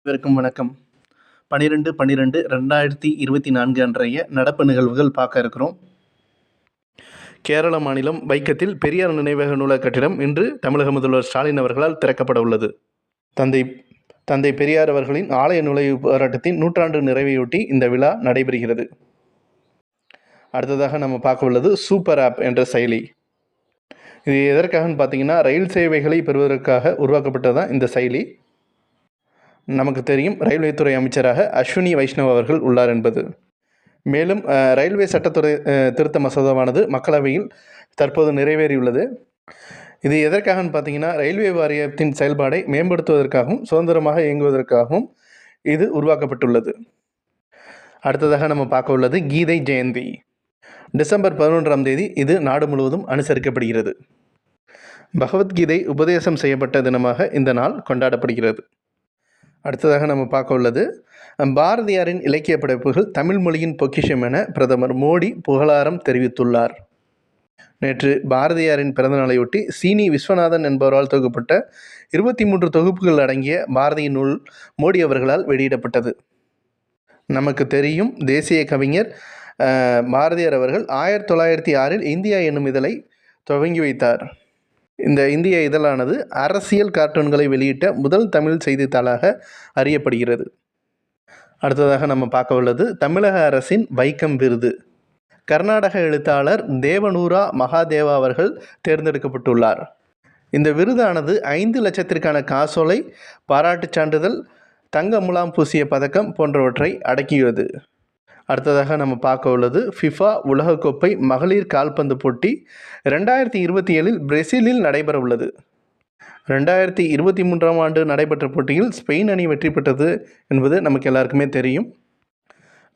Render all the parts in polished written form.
அனைவருக்கும் வணக்கம். 12/12/2024 அன்றைய நடப்பு நிகழ்வுகள் பார்க்க இருக்கிறோம். கேரள மாநிலம் வைக்கத்தில் பெரியார் நினைவக நூலக கட்டிடம் இன்று தமிழக முதல்வர் ஸ்டாலின் அவர்களால் திறக்கப்பட உள்ளது. தந்தை பெரியார் அவர்களின் ஆலய நுழைவு போராட்டத்தின் நூற்றாண்டு நிறைவையொட்டி இந்த விழா நடைபெறுகிறது. அடுத்ததாக நம்ம பார்க்க உள்ளது சூப்பர் ஆப் என்ற செயலி. இது எதற்காகன்னு பார்த்தீங்கன்னா, ரயில் சேவைகளை பெறுவதற்காக உருவாக்கப்பட்டதான் இந்த செயலி. நமக்கு தெரியும், ரயில்வே துறை அமைச்சராக அஸ்வினி வைஷ்ணவ் அவர்கள் உள்ளார் என்பது. மேலும் ரயில்வே சட்டத்துறை திருத்த மசோதாவானது மக்களவையில் தற்போது நிறைவேறியுள்ளது. இது எதற்காகன்னு பார்த்தீங்கன்னா, ரயில்வே வாரியத்தின் செயல்பாடை மேம்படுத்துவதற்காகவும் சுதந்திரமாக இயங்குவதற்காகவும் இது உருவாக்கப்பட்டுள்ளது. அடுத்ததாக நம்ம பார்க்க உள்ளது கீதை ஜெயந்தி. டிசம்பர் 11ஆம் தேதி இது நாடு முழுவதும் அனுசரிக்கப்படுகிறது. பகவத்கீதை உபதேசம் செய்யப்பட்ட தினமாக இந்த நாள் கொண்டாடப்படுகிறது. அடுத்ததாக நம்ம பார்க்க உள்ளது பாரதியாரின் இலக்கிய படைப்புகள் தமிழ் மொழியின் பொக்கிஷம் என பிரதமர் மோடி புகழாரம் தெரிவித்துள்ளார். நேற்று பாரதியாரின் பிறந்தநாளையொட்டி சீனி விஸ்வநாதன் என்பவரால் தொகுக்கப்பட்ட 23 தொகுப்புகள் அடங்கிய பாரதியின் நூல் மோடி அவர்களால் வெளியிடப்பட்டது. நமக்கு தெரியும், தேசிய கவிஞர் பாரதியார் அவர்கள் 1906இல் இந்தியா என்னும் இதழை துவங்கி வைத்தார். இந்த இந்திய இதழானது அரசியல் கார்ட்டூன்களை வெளியிட்ட முதல் தமிழ் செய்தித்தாளாக அறியப்படுகிறது. அடுத்ததாக நம்ம பார்க்க உள்ளது தமிழக அரசின் வைக்கம் விருது. கர்நாடக எழுத்தாளர் தேவனூரா மகாதேவா அவர்கள் தேர்ந்தெடுக்கப்பட்டுள்ளார். இந்த விருதானது 5 லட்சத்திற்கான காசோலை, பாராட்டுச் சான்றிதழ், தங்க முலாம் பூசிய பதக்கம் போன்றவற்றை அடக்கியது. அடுத்ததாக நம்ம பார்க்க உள்ளது ஃபிஃபா உலகக்கோப்பை மகளிர் கால்பந்து போட்டி 2027இல் பிரேசிலில் நடைபெற உள்ளது. 2023ஆம் ஆண்டு நடைபெற்ற போட்டியில் ஸ்பெயின் அணி வெற்றி பெற்றது என்பது நமக்கு எல்லாருக்குமே தெரியும்.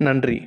நன்றி.